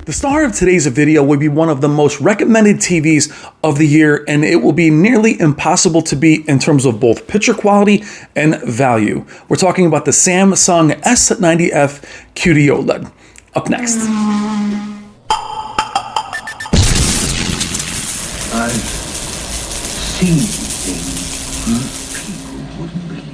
The star of today's video will be one of the most recommended TVs of the year, and it will be nearly impossible to beat in terms of both picture quality and value. We're talking about the Samsung S90F QD-OLED. Up next. I've seen things people wouldn't believe.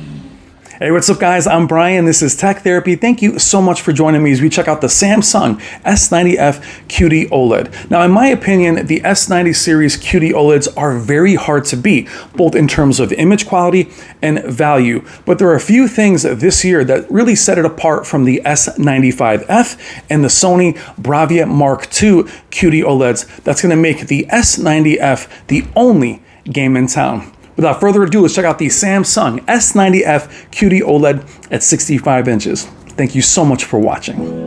Hey, what's up guys? I'm Brian. This is Tech Therapy. Thank you so much for joining me as we check out the Samsung S90F QD-OLED. Now, in my opinion, the S90 series QD-OLEDs are very hard to beat, both in terms of image quality and value. But there are a few things this year that really set it apart from the S95F and the Sony Bravia Mark II QD-OLEDs that's going to make the S90F the only game in town. Without further ado, let's check out the Samsung S90F QD-OLED at 65 inches. Thank you so much for watching.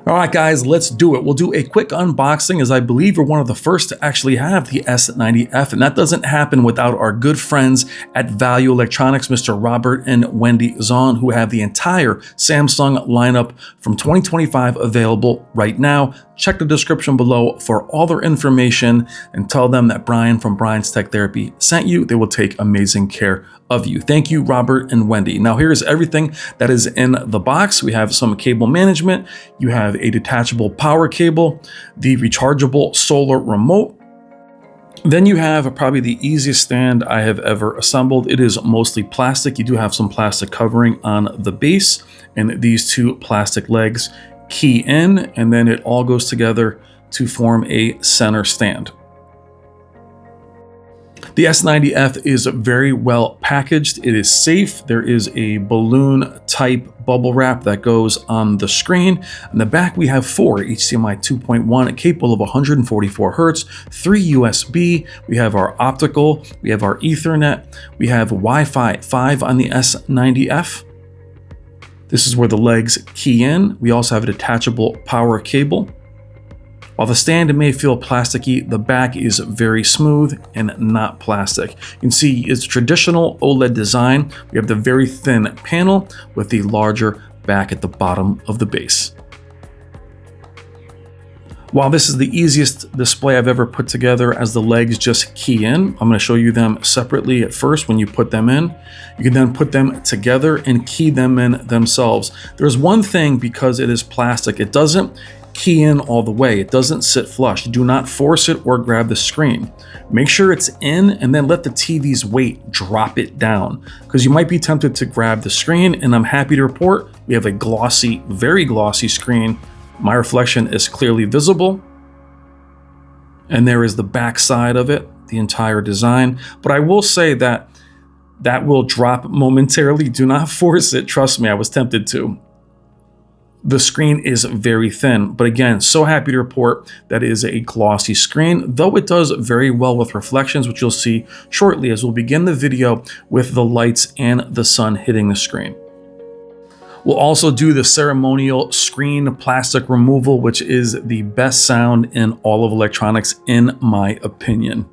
All right, guys, let's do it. We'll do a quick unboxing as I believe we're one of the first to actually have the S90F, and that doesn't happen without our good friends at Value Electronics, Mr. Robert and Wendy Zahn, who have the entire Samsung lineup from 2025 available right now. Check the description below for all their information and tell them that Brian from Brian's Tech Therapy sent you. They will take amazing care of you. Thank you, Robert and Wendy. Now here's everything that is in the box. We have some cable management. You have a detachable power cable, the rechargeable solar remote. Then you have probably the easiest stand I have ever assembled. It is mostly plastic. You do have some plastic covering on the base, and these two plastic legs key in, and then it all goes together to form a center stand. The S90F is very well packaged. It is safe. There is a balloon type bubble wrap that goes on the screen. In the back, we have 4 HDMI 2.1 capable of 144 Hertz, 3 USB. We have our optical, we have our Ethernet, we have Wi-Fi 5 on the S90F. This is where the legs key in. We also have a detachable power cable. While the stand may feel plasticky, the back is very smooth and not plastic. You can see it's traditional OLED design. We have the very thin panel with the larger back at the bottom of the base. While this is the easiest display I've ever put together as the legs just key in, I'm going to show you them separately at first when you put them in. You can then put them together and key them in themselves. There's one thing, because it is plastic, it doesn't key in all the way. It doesn't sit flush. Do not force it or grab the screen. Make sure it's in and then let the TV's weight drop it down, because you might be tempted to grab the screen, and I'm happy to report we have a glossy, very glossy screen. My reflection is clearly visible, and there is the back side of it, the entire design. But I will say that that will drop momentarily. Do not force it. Trust me, I was tempted to. The screen is very thin, but again, so happy to report that it is a glossy screen, though it does very well with reflections, which you'll see shortly as we'll begin the video with the lights and the sun hitting the screen. We'll also do the ceremonial screen plastic removal, which is the best sound in all of electronics, in my opinion.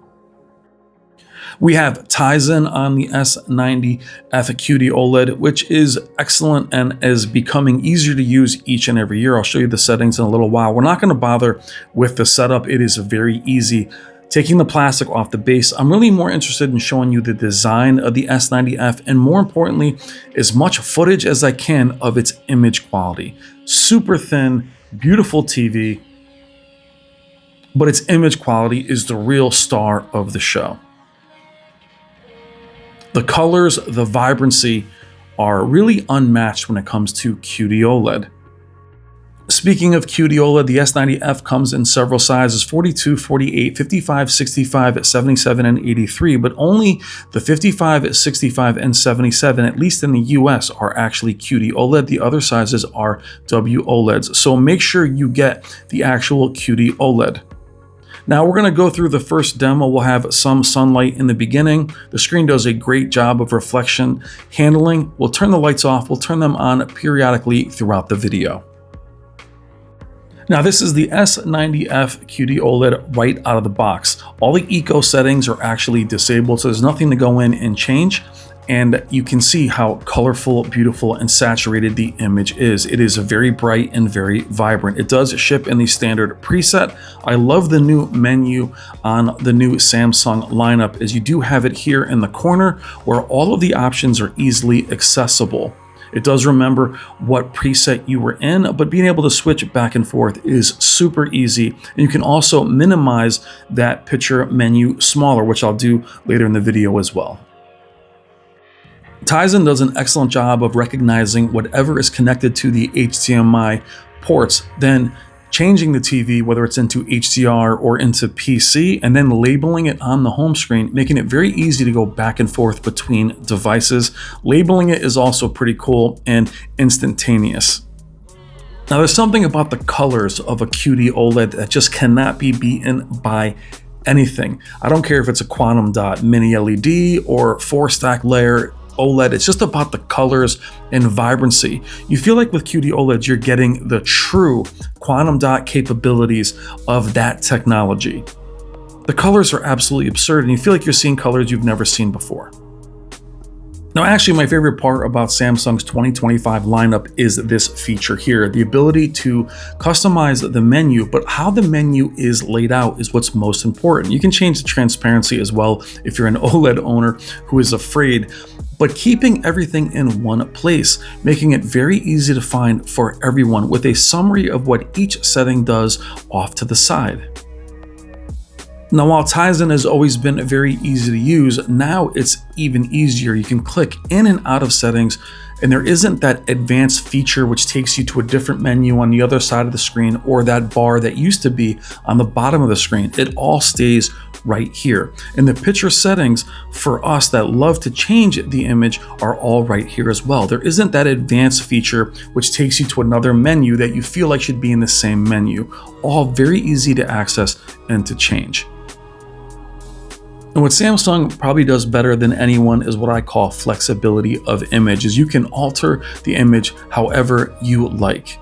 We have Tizen on the S90F QD-OLED, which is excellent and is becoming easier to use each and every year. I'll show you the settings in a little while. We're not going to bother with the setup. It is very easy Taking the plastic off the base, I'm really more interested in showing you the design of the S90F and more importantly, as much footage as I can of its image quality. Super thin, beautiful TV, but its image quality is the real star of the show. The colors, the vibrancy are really unmatched when it comes to QD-OLED. Speaking of QD-OLED, the S90F comes in several sizes: 42, 48, 55, 65, 77, and 83, but only the 55, 65, and 77, at least in the US, are actually QD-OLED. The other sizes are WOLEDs, so make sure you get the actual QD-OLED. Now we're going to go through the first demo. We'll have some sunlight in the beginning. The screen does a great job of reflection handling. We'll turn the lights off. We'll turn them on periodically throughout the video. Now this is the S90F QD-OLED right out of the box. All the eco settings are actually disabled, so there's nothing to go in and change. And you can see how colorful, beautiful, and saturated the image is. It is very bright and very vibrant. It does ship in the standard preset. I love the new menu on the new Samsung lineup, as you do have it here in the corner where all of the options are easily accessible. It does remember what preset you were in, but being able to switch back and forth is super easy. And you can also minimize that picture menu smaller, which I'll do later in the video as well. Tizen does an excellent job of recognizing whatever is connected to the HDMI ports, then changing the TV, whether it's into HDR or into PC, and then labeling it on the home screen, making it very easy to go back and forth between devices. Labeling it is also pretty cool and instantaneous. Now there's something about the colors of a QD-OLED that just cannot be beaten by anything. I don't care if it's a quantum dot mini LED or 4-stack layer OLED, it's just about the colors and vibrancy. You feel like with QD-OLEDs, you're getting the true quantum dot capabilities of that technology. The colors are absolutely absurd, and you feel like you're seeing colors you've never seen before. Now, actually, my favorite part about Samsung's 2025 lineup is this feature here, the ability to customize the menu, but how the menu is laid out is what's most important. You can change the transparency as well if you're an OLED owner who is afraid, but keeping everything in one place, making it very easy to find for everyone with a summary of what each setting does off to the side. Now, while Tizen has always been very easy to use, now it's even easier. You can click in and out of settings, and there isn't that advanced feature which takes you to a different menu on the other side of the screen, or that bar that used to be on the bottom of the screen. It all stays right here. And the picture settings for us that love to change the image are all right here as well. There isn't that advanced feature which takes you to another menu that you feel like should be in the same menu. All very easy to access and to change. And what Samsung probably does better than anyone is what I call flexibility of image, is you can alter the image however you like.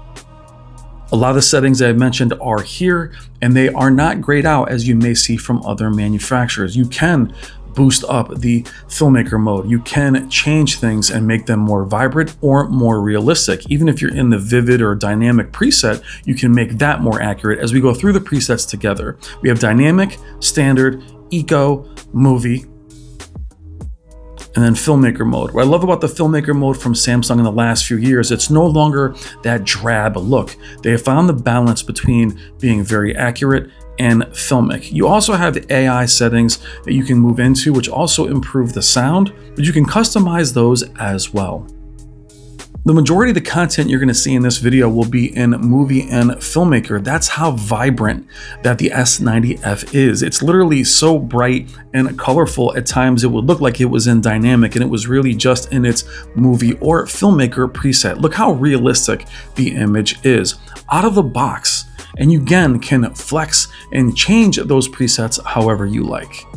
A lot of the settings I've mentioned are here, and they are not grayed out as you may see from other manufacturers. You can boost up the filmmaker mode. You can change things and make them more vibrant or more realistic. Even if you're in the vivid or dynamic preset, you can make that more accurate as we go through the presets together. We have dynamic, standard, eco, movie, and then filmmaker mode. What I love about the filmmaker mode from Samsung in the last few years, it's no longer that drab look. They have found the balance between being very accurate and filmic. You also have AI settings that you can move into, which also improve the sound, but you can customize those as well. The majority of the content you're going to see in this video will be in movie and filmmaker. That's how vibrant that the S90F is. It's literally so bright and colorful at times it would look like it was in dynamic, and it was really just in its movie or filmmaker preset. Look how realistic the image is out of the box, and you again can flex and change those presets however you like.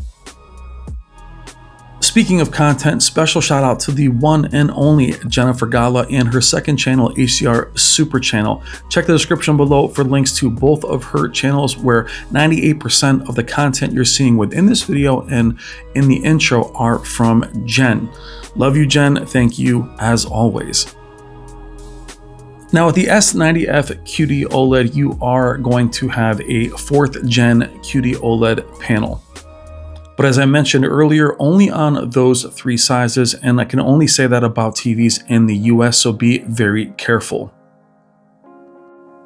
Speaking of content, special shout out to the one and only Jennifer Gala and her second channel, HDR Super Channel. Check the description below for links to both of her channels, where 98% of the content you're seeing within this video and in the intro are from Jen. Love you, Jen. Thank you as always. Now with the S90F QD-OLED, you are going to have a 4th gen QD-OLED panel. But as I mentioned earlier, only on those 3 sizes, and I can only say that about TVs in the US, so be very careful.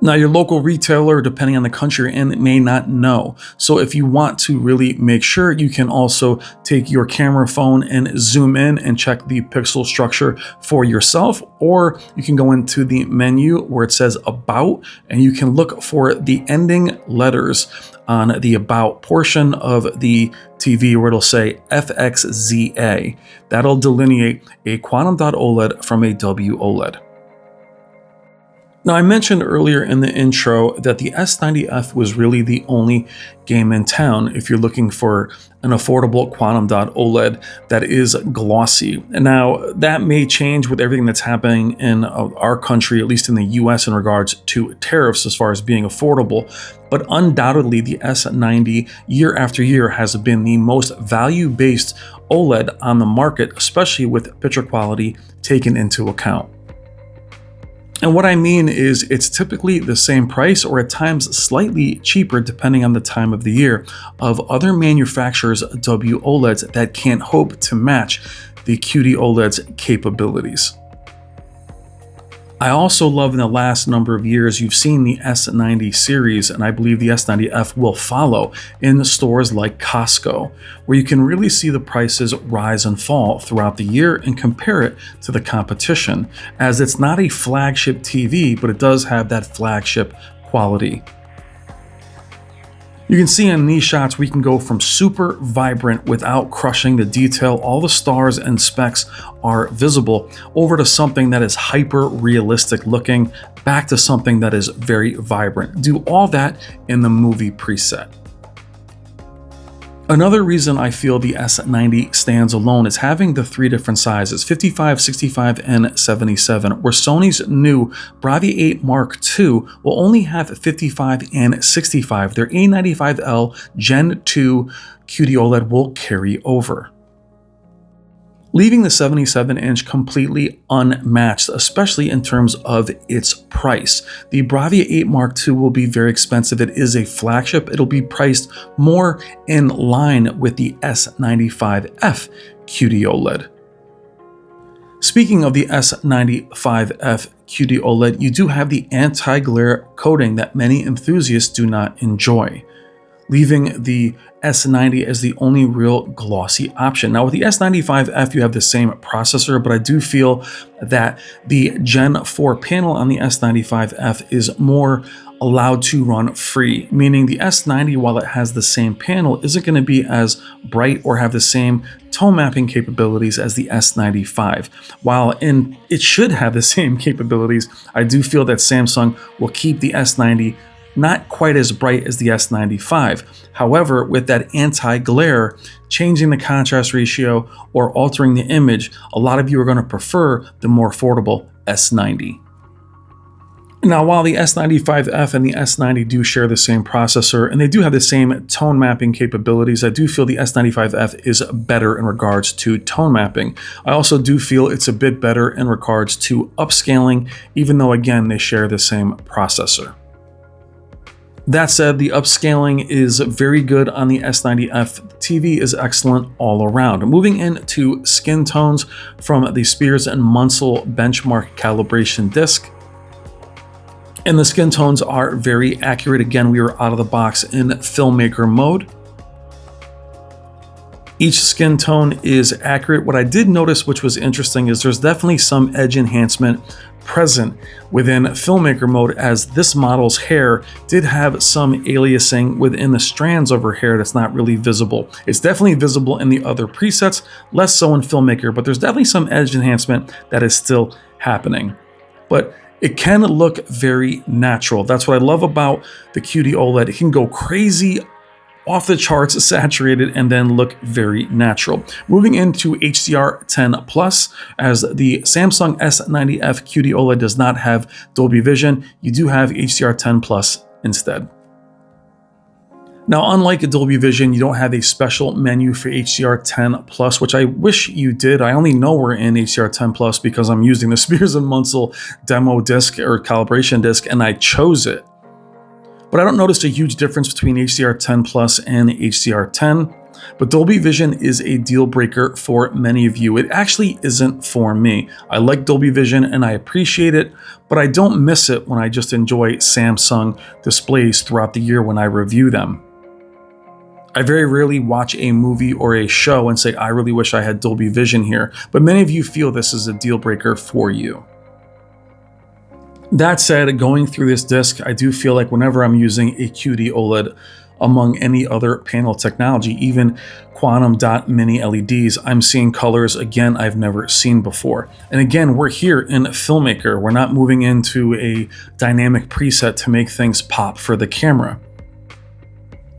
Now your local retailer, depending on the country you're in, may not know. So if you want to really make sure, you can also take your camera phone and zoom in and check the pixel structure for yourself, or you can go into the menu where it says About, and you can look for the ending letters on the About portion of the TV where it'll say FXZA. That'll delineate a quantum dot OLED from a WOLED. Now, I mentioned earlier in the intro that the S90F was really the only game in town if you're looking for an affordable quantum dot OLED that is glossy. Now, that may change with everything that's happening in our country, at least in the US, in regards to tariffs as far as being affordable. But undoubtedly, the S90 year after year has been the most value-based OLED on the market, especially with picture quality taken into account. And what I mean is it's typically the same price or at times slightly cheaper depending on the time of the year of other manufacturers' WOLEDs that can't hope to match the QD-OLED's capabilities. I also love in the last number of years you've seen the S90 series, and I believe the S90F will follow in stores like Costco, where you can really see the prices rise and fall throughout the year and compare it to the competition, as it's not a flagship TV, but it does have that flagship quality. You can see in these shots we can go from super vibrant without crushing the detail, all the stars and specks are visible, over to something that is hyper realistic looking, back to something that is very vibrant. Do all that in the movie preset. Another reason I feel the S90 stands alone is having the 3 different sizes, 55, 65, and 77, where Sony's new Bravia 8 Mark II will only have 55 and 65. Their A95L Gen 2 QD OLED will carry over, leaving the 77-inch completely unmatched, especially in terms of its price. The Bravia 8 Mark II will be very expensive. It is a flagship. It'll be priced more in line with the S95F QD OLED. Speaking of the S95F QD OLED, you do have the anti-glare coating that many enthusiasts do not enjoy, leaving the S90 as the only real glossy option. Now with the S95F, you have the same processor, but I do feel that the Gen 4 panel on the S95F is more allowed to run free, meaning the S90, while it has the same panel, isn't going to be as bright or have the same tone mapping capabilities as the S95. While it should have the same capabilities, I do feel that Samsung will keep the S90 not quite as bright as the S95. However, with that anti-glare, changing the contrast ratio or altering the image, a lot of you are going to prefer the more affordable S90. Now, while the S95F and the S90 do share the same processor and they do have the same tone mapping capabilities, I do feel the S95F is better in regards to tone mapping. I also do feel it's a bit better in regards to upscaling, even though again they share the same processor. That said, the upscaling is very good on the S90F. The TV is excellent all around. Moving into skin tones from the Spears and Munsell benchmark calibration disc. And the skin tones are very accurate. Again, we are out of the box in filmmaker mode. Each skin tone is accurate. What I did notice, which was interesting, is there's definitely some edge enhancement present within filmmaker mode, as this model's hair did have some aliasing within the strands of her hair that's not really visible. It's definitely visible in the other presets, less so in filmmaker, but there's definitely some edge enhancement that is still happening. But it can look very natural. That's what I love about the QD OLED. It can go crazy, off the charts, saturated, and then look very natural. Moving into HDR 10 Plus, as the Samsung S90F QD OLED does not have Dolby Vision, you do have HDR 10 Plus instead. Now, unlike Dolby Vision, you don't have a special menu for HDR10 Plus, which I wish you did. I only know we're in HDR10 Plus because I'm using the Spears & Munsell demo disc or calibration disc, and I chose it. But I don't notice a huge difference between HDR10 Plus and HDR10. But Dolby Vision is a deal breaker for many of you. It actually isn't for me. I like Dolby Vision and I appreciate it, but I don't miss it when I just enjoy Samsung displays throughout the year when I review them. I very rarely watch a movie or a show and say, I really wish I had Dolby Vision here, but many of you feel this is a deal breaker for you. That said, going through this disc, I do feel like whenever I'm using a QD OLED among any other panel technology, even quantum dot mini LEDs, I'm seeing colors again I've never seen before. And again, we're here in Filmmaker. We're not moving into a dynamic preset to make things pop for the camera.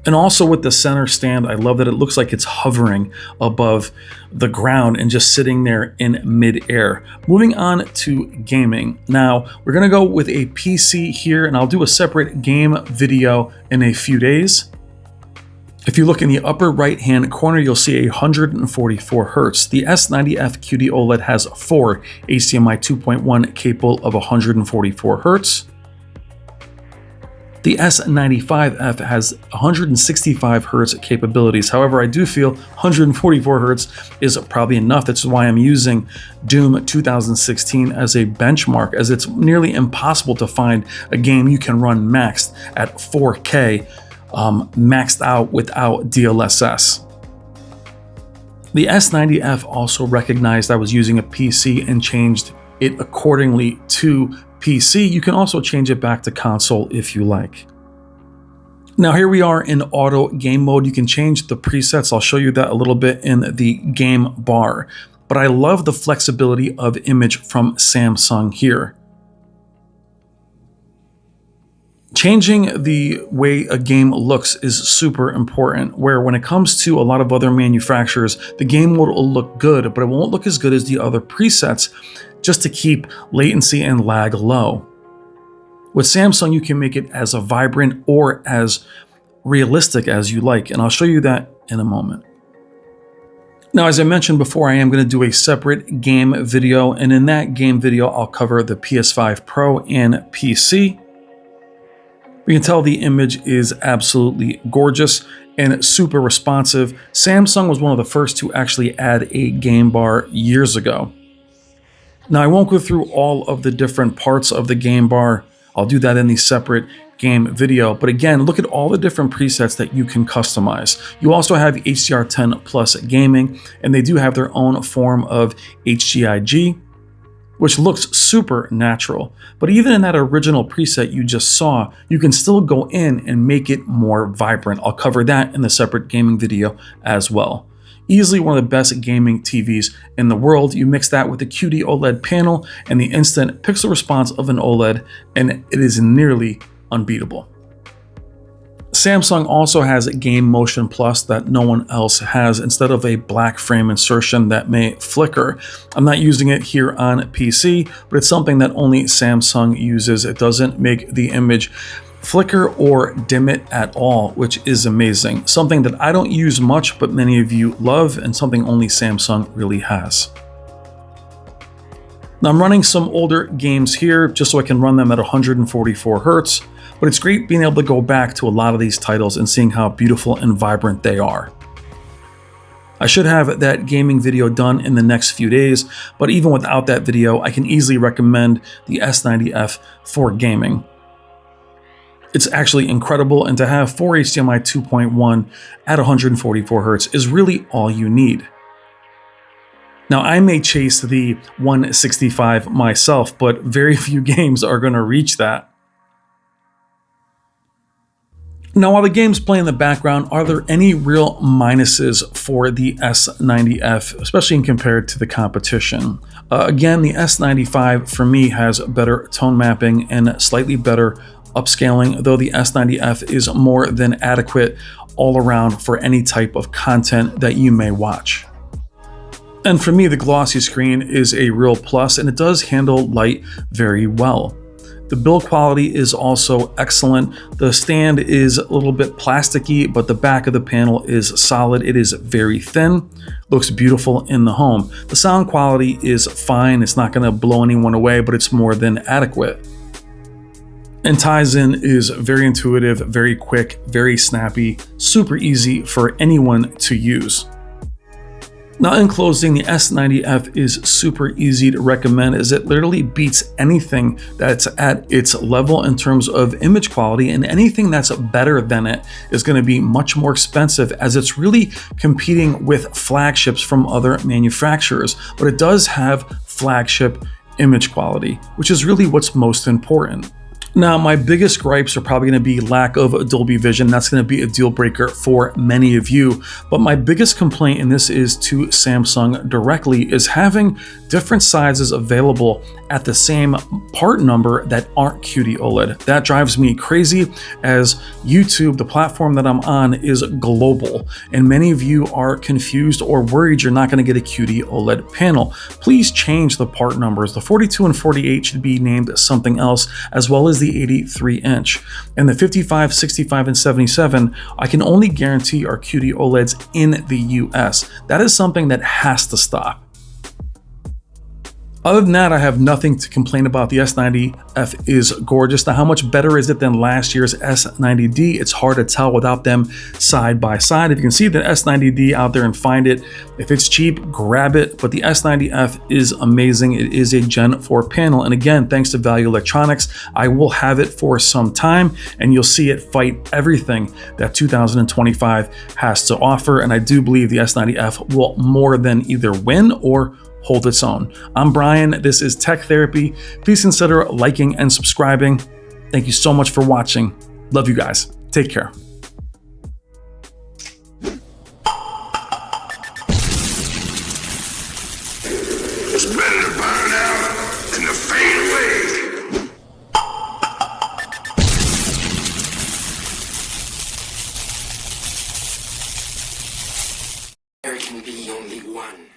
And also with the center stand, I love that it looks like it's hovering above the ground and just sitting there in mid-air. Moving on to gaming. Now, we're gonna go with a PC here, and I'll do a separate game video in a few days. If you look in the upper right-hand corner, you'll see 144 Hertz. The S90F QD-OLED has 4 HDMI 2.1 capable of 144 Hertz. The S95F has 165 Hertz capabilities. However, I do feel 144 Hertz is probably enough. That's why I'm using Doom 2016 as a benchmark, as it's nearly impossible to find a game you can run maxed at 4K, maxed out without DLSS. The S90F also recognized I was using a PC and changed it accordingly to PC. You can also change it back to console if you like. Now here we are in auto game mode. You can change the presets. I'll show you that a little bit in the game bar. But I love the flexibility of image from Samsung here. Changing the way a game looks is super important, where when it comes to a lot of other manufacturers, the game mode will look good, but it won't look as good as the other presets, just to keep latency and lag low. With Samsung, you can make it as vibrant or as realistic as you like, and I'll show you that in a moment. Now, as I mentioned before, I am going to do a separate game video, and in that game video, I'll cover the PS5 Pro and PC. You can tell the image is absolutely gorgeous and super responsive. Samsung was one of the first to actually add a game bar years ago. Now, I won't go through all of the different parts of the game bar. I'll do that in the separate game video. But again, look at all the different presets that you can customize. You also have HDR10 Plus gaming, and they do have their own form of HGIG, which looks super natural. But even in that original preset you just saw, you can still go in and make it more vibrant. I'll cover that in the separate gaming video as well. Easily one of the best gaming TVs in the world. You mix that with the QD OLED panel and the instant pixel response of an OLED, and it is nearly unbeatable. Samsung also has Game Motion Plus that no one else has, instead of a black frame insertion that may flicker. I'm not using it here on PC, but it's something that only Samsung uses. It doesn't make the image flicker or dim it at all, which is amazing. Something that I don't use much, but many of you love, and something only Samsung really has. Now, I'm running some older games here just so I can run them at 144 Hertz, but it's great being able to go back to a lot of these titles and seeing how beautiful and vibrant they are. I should have that gaming video done in the next few days, but even without that video, I can easily recommend the S90F for gaming. It's actually incredible, and to have 4 HDMI 2.1 at 144 Hz is really all you need. Now, I may chase the 165 myself, but very few games are going to reach that. Now, while the games play in the background, are there any real minuses for the S90F, especially compared to the competition? Again, the S95 for me has better tone mapping and slightly better upscaling, though the S90F is more than adequate all around for any type of content that you may watch. And for me, the glossy screen is a real plus, and it does handle light very well. The build quality is also excellent. The stand is a little bit plasticky, but the back of the panel is solid. It is very thin, looks beautiful in the home. The sound quality is fine. It's not gonna blow anyone away, but it's more than adequate. And Tizen is very intuitive, very quick, very snappy, super easy for anyone to use. Now, in closing, the S90F is super easy to recommend as it literally beats anything that's at its level in terms of image quality, and anything that's better than it is going to be much more expensive as it's really competing with flagships from other manufacturers. But it does have flagship image quality, which is really what's most important. Now, my biggest gripes are probably going to be lack of Dolby Vision. That's going to be a deal breaker for many of you. But my biggest complaint, and this is to Samsung directly, is having different sizes available at the same part number that aren't QD-OLED. That drives me crazy as YouTube, the platform that I'm on, is global. And many of you are confused or worried you're not going to get a QD-OLED panel. Please change the part numbers. The 42 and 48 should be named something else, as well as the 83-inch. And the 55, 65, and 77, I can only guarantee are QD-OLEDs in the US. That is something that has to stop. Other than that, I have nothing to complain about. The S90F is gorgeous. Now, how much better is it than last year's S90D? It's hard to tell without them side by side. If you can see the S90D out there and find it, if it's cheap, grab it. But the S90F is amazing. It is a Gen 4 panel. And again, thanks to Value Electronics, I will have it for some time, and you'll see it fight everything that 2025 has to offer. And I do believe the S90F will more than either win or hold its own. I'm Brian. This is Tech Therapy. Please consider liking and subscribing. Thank you so much for watching. Love you guys. Take care. It's better to burn out than to fade away. There can be only one.